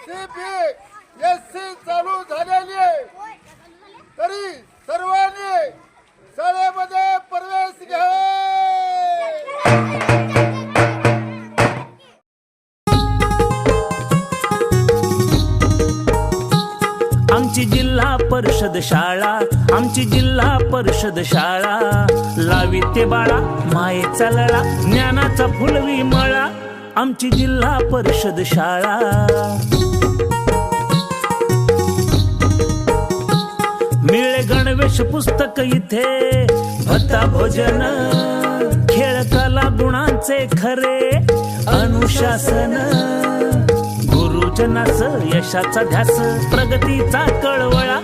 CBSE चालू झालेली आहे, तरी सर्वांनी शाळेमध्ये प्रवेश घ्या. आमची जिल्हा परिषद शाळा, आमची जिल्हा परिषद शाळा, लाविते बाळा मायेचा लळा, ज्ञानाचा फुलवी मळा, आमची जिल्हा परिषद शाळा. मिळे गणवेश पुस्तक इथे, भत्ता भोजन, खेळ कला गुणांचे खरे अनुशासन, गुरुजनाच यशाचा ध्यास, प्रगतीचा कळवळा,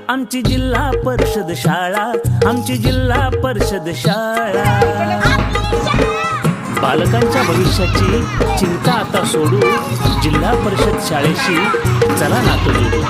आमची जिल्हा परिषद शाळा, आमची जिल्हा परिषद शाळा. बालकांच्या भविष्याची चिंता आता सोडू, जिल्हा परिषद शाळेशी चला नातं जोडू.